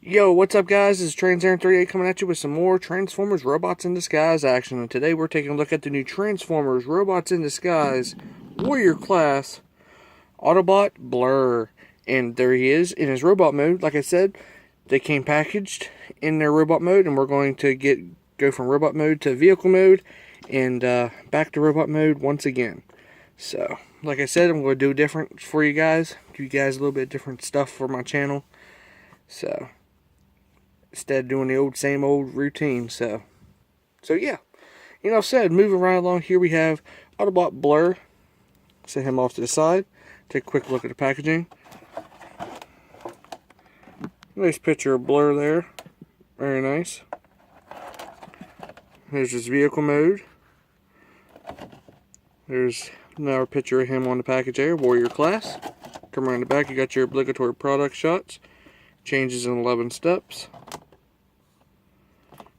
Yo, what's up guys? This is Trans38 coming at you with some more Transformers Robots in Disguise action. And today we're taking a look at the new Transformers Robots in Disguise Warrior Class Autobot Blurr. And there he is in his robot mode. Like I said, they came packaged in their robot mode, and we're going to go from robot mode to vehicle mode and back to robot mode once again. So, like I said, I'm going to do different for you guys. Give you guys a little bit of different stuff for my channel. So instead of doing the same old routine. So yeah. Said, moving right along here, we have Autobot Blurr. Set him off to the side. Take a quick look at the packaging. Nice picture of Blurr there. Very nice. Here's his vehicle mode. There's another picture of him on the package there, Warrior Class. Come around the back, you got your obligatory product shots. Changes in 11 steps.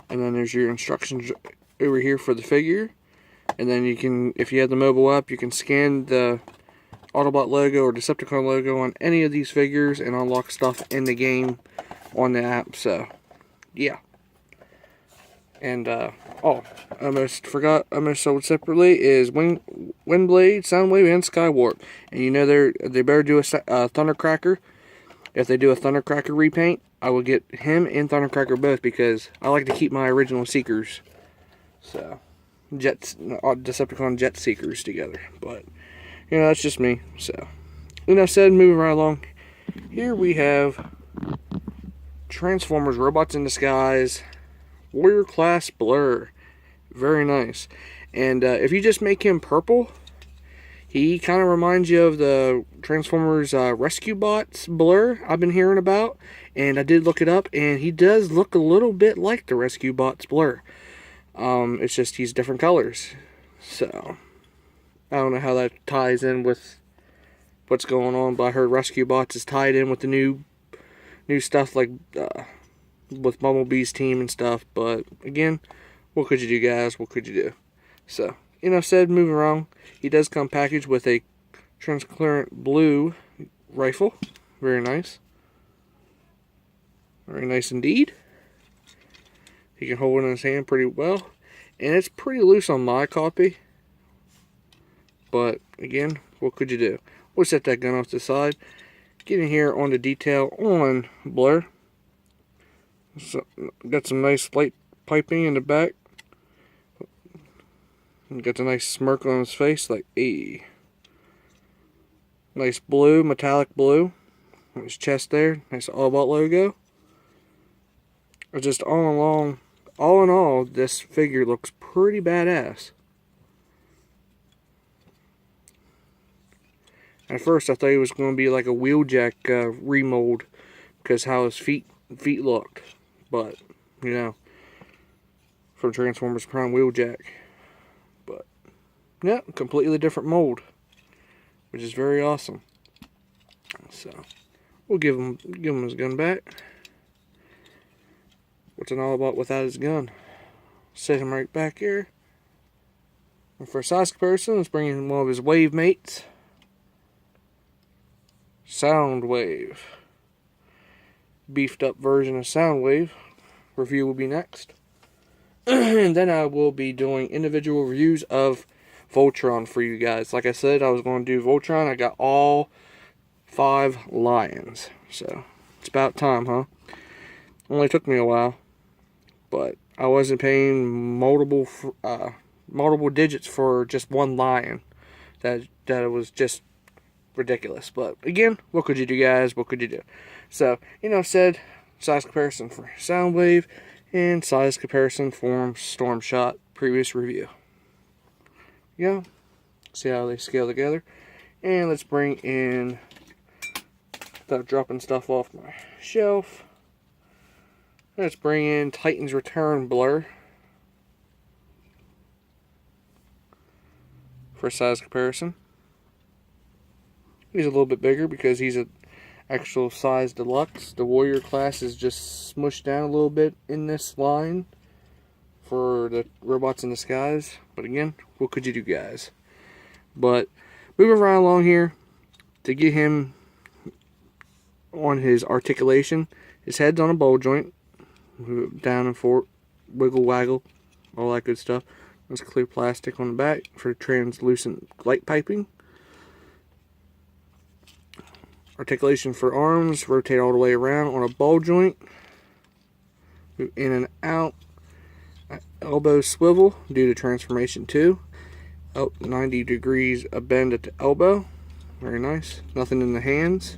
And then there's your instructions over here for the figure. And then you can, if you have the mobile app, you can scan the Autobot logo or Decepticon logo on any of these figures and unlock stuff in the game on the app. So, yeah. And, oh, I almost forgot, I almost sold separately, is Windblade, Soundwave, and Skywarp. And you know they better do a Thundercracker. If they do a Thundercracker repaint, I will get him and Thundercracker both, because I like to keep my original Seekers. So, Decepticon Jet Seekers together. But, that's just me. So, said, moving right along. Here we have Transformers Robots in Disguise Warrior Class Blurr. Very nice. And if you just make him purple, he kind of reminds you of the Transformers Rescue Bots Blurr I've been hearing about. And I did look it up, and he does look a little bit like the Rescue Bots Blurr. It's just he's different colors. So, I don't know how that ties in with what's going on, but I heard Rescue Bots is tied in with the new stuff, like with Bumblebee's team and stuff. But, again, what could you do, guys? What could you do? So, said, moving around, he does come packaged with a transparent blue rifle. Very nice. Very nice indeed. He can hold it in his hand pretty well. And it's pretty loose on my copy. But, again, what could you do? We'll set that gun off to the side. Get in here on the detail on Blurr. So, got some nice light piping in the back. Got a nice smirk on his face, like, hey. Nice blue, metallic blue. On his chest there. Nice Autobot logo. Just all in all, this figure looks pretty badass. At first, I thought he was going to be like a Wheeljack remold, because how his feet looked. But, from Transformers Prime Wheeljack. But, yeah, completely different mold, which is very awesome. So, we'll give him his gun back. What's an Autobot without his gun? Set him right back here. And for size comparison, let's bring in one of his wave mates. Soundwave. Beefed up version of Soundwave. Review will be next. And then I will be doing individual reviews of Voltron for you guys. Like I said, I was going to do Voltron. I got all 5 lions. So, it's about time, huh? Only took me a while. But I wasn't paying multiple digits for just one lion. That was just ridiculous. But again, what could you do, guys? What could you do? So, said, size comparison for Soundwave and size comparison for Stormshot previous review. See how they scale together. And let's bring in, without dropping stuff off my shelf, let's bring in Titan's Return Blurr for size comparison. He's a little bit bigger because he's an actual size deluxe. The Warrior Class is just smushed down a little bit in this line for the Robots in Disguise. But again, what could you do, guys? But moving right along here, to get him on his articulation. His head's on a ball joint. Move it down and forth, wiggle waggle, all that good stuff. There's clear plastic on the back for translucent light piping. Articulation for arms, rotate all the way around on a ball joint. Move in and out. Elbow swivel due to transformation 2. Up 90 degrees a bend at the elbow. Very nice. Nothing in the hands.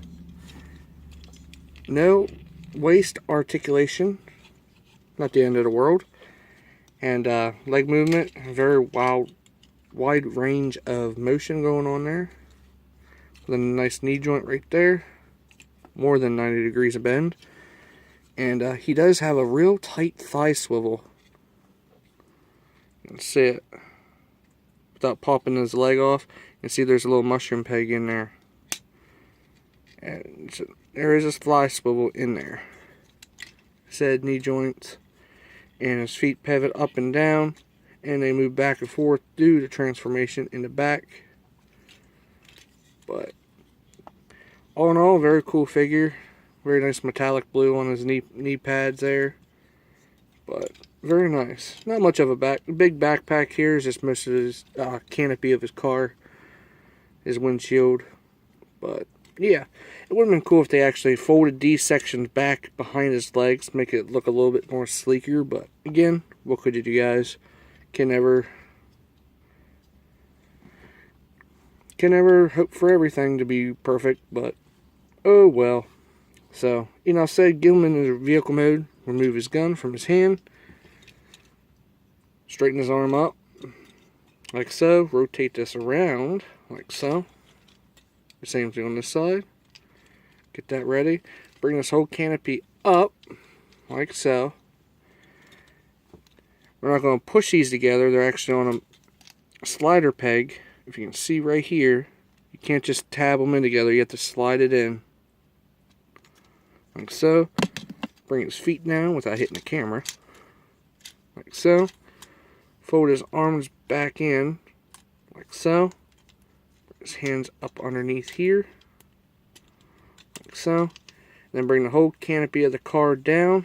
No waist articulation. Not the end of the world. And leg movement. Very wide range of motion going on there. With a nice knee joint right there. More than 90 degrees of bend. And he does have a real tight thigh swivel. You can see it without popping his leg off. You can see there's a little mushroom peg in there. And so there is a thigh swivel in there. Said knee joints. And his feet pivot up and down. And they move back and forth due to transformation in the back. But all in all, very cool figure. Very nice metallic blue on his knee pads there. But very nice. Not much of a big backpack here. Is just most of his canopy of his car. His windshield. But yeah, it would have been cool if they actually folded these sections back behind his legs. Make it look a little bit more sleeker. But again, what could you do, guys? Can never hope for everything to be perfect. But oh well. So, said give him in his vehicle mode, remove his gun from his hand, straighten his arm up, like so, rotate this around, like so, the same thing on this side, get that ready, bring this whole canopy up, like so. We're not going to push these together, they're actually on a slider peg. If you can see right here, you can't just tab them in together, you have to slide it in. Like so. Bring his feet down without hitting the camera. Like so. Fold his arms back in. Like so. Bring his hands up underneath here. Like so. Then bring the whole canopy of the car down.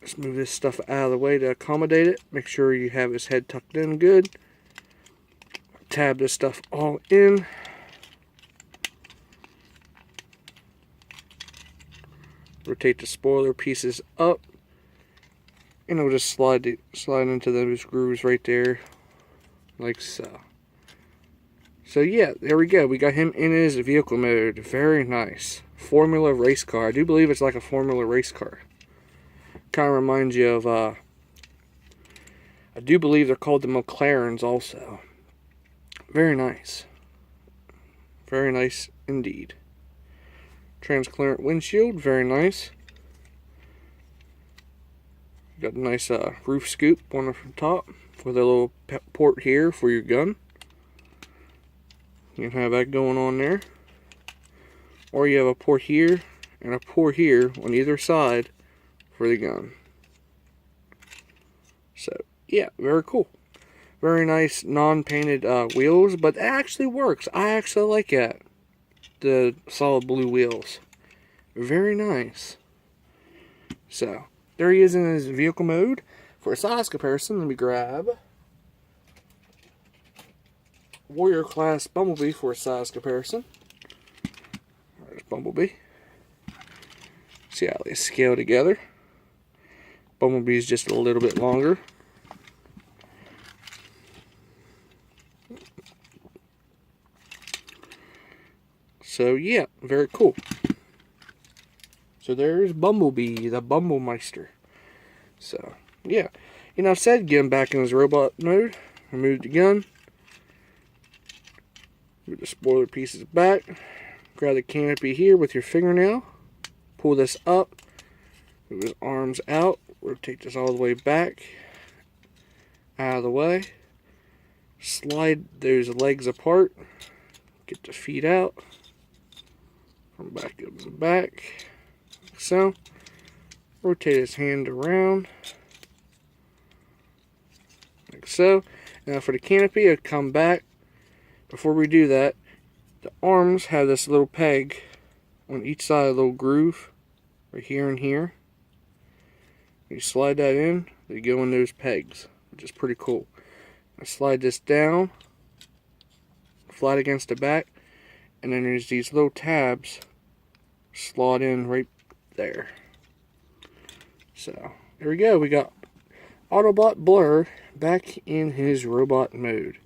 Just move this stuff out of the way to accommodate it. Make sure you have his head tucked in good. Tab this stuff all in. Rotate the spoiler pieces up, and it'll just slide into those grooves right there, like so. So yeah, there we go. We got him in his vehicle mode. Very nice. Formula race car. I do believe it's like a Formula race car. Kind of reminds you of, I do believe they're called the McLarens also. Very nice. Very nice indeed. Transparent windshield, very nice. Got a nice roof scoop on the top with a little port here for your gun. You can have that going on there. Or you have a port here and a port here on either side for the gun. So, yeah, very cool. Very nice non-painted wheels, but it actually works. I actually like that. The solid blue wheels. Very nice. So, there he is in his vehicle mode. For a size comparison, let me grab Warrior Class Bumblebee for a size comparison. There's Bumblebee. See how they scale together. Bumblebee is just a little bit longer. So yeah, very cool. So there's Bumblebee, the Bumblmeister. So yeah, I said get him back in his robot mode. Remove the gun. Move the spoiler pieces back. Grab the canopy here with your fingernail. Pull this up. Move his arms out. Rotate this all the way back. Out of the way. Slide those legs apart. Get the feet out. From back up and back. Like so. Rotate his hand around. Like so. Now for the canopy, I'll come back. Before we do that, The arms have this little peg on each side, a little groove right here and here. You slide that in, they go in those pegs, which is pretty cool. I slide this down, flat against the back, and then there's these little tabs slot in right there. So there we go. We got Autobot Blurr back in his robot mode.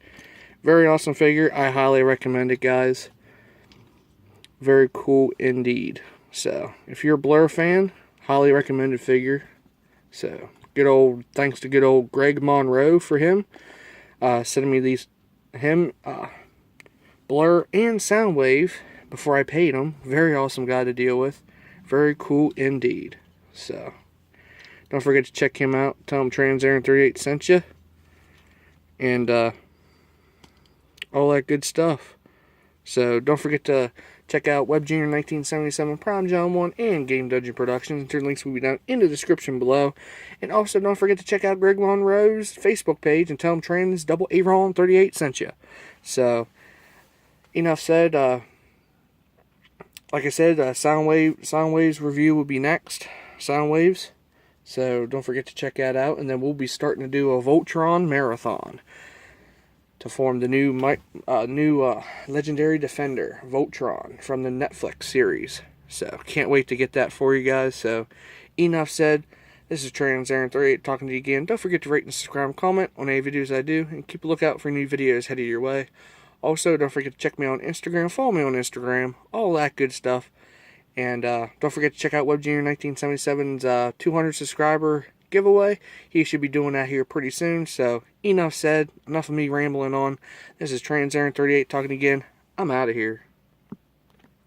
Very awesome figure. I highly recommend it, guys. Very cool indeed. So if you're a Blurr fan, highly recommended figure. So thanks to good old Greg Monroe for him sending me these Blurr and Soundwave before I paid him. Very awesome guy to deal with. Very cool indeed. So don't forget to check him out. Tell him TransAaron38 sent you. And all that good stuff. So don't forget to check out Web Junior 1977, Prime John 1, and Game Dungeon Productions. Their links will be down in the description below. And also don't forget to check out Greg Monroe's Facebook page and tell him TransAaron38 sent you. So enough said. Like I said, Soundwaves review will be next. Soundwaves. So don't forget to check that out. And then we'll be starting to do a Voltron marathon to form the new legendary defender, Voltron, from the Netflix series. So can't wait to get that for you guys. So enough said. This is TransAaron38 talking to you again. Don't forget to rate and subscribe and comment on any videos I do. And keep a lookout for new videos headed your way. Also, don't forget to check me on Instagram. Follow me on Instagram. All that good stuff. And don't forget to check out Web Junior 1977's 200 subscriber giveaway. He should be doing that here pretty soon. So, enough said. Enough of me rambling on. This is TransAaron38 talking again. I'm out of here.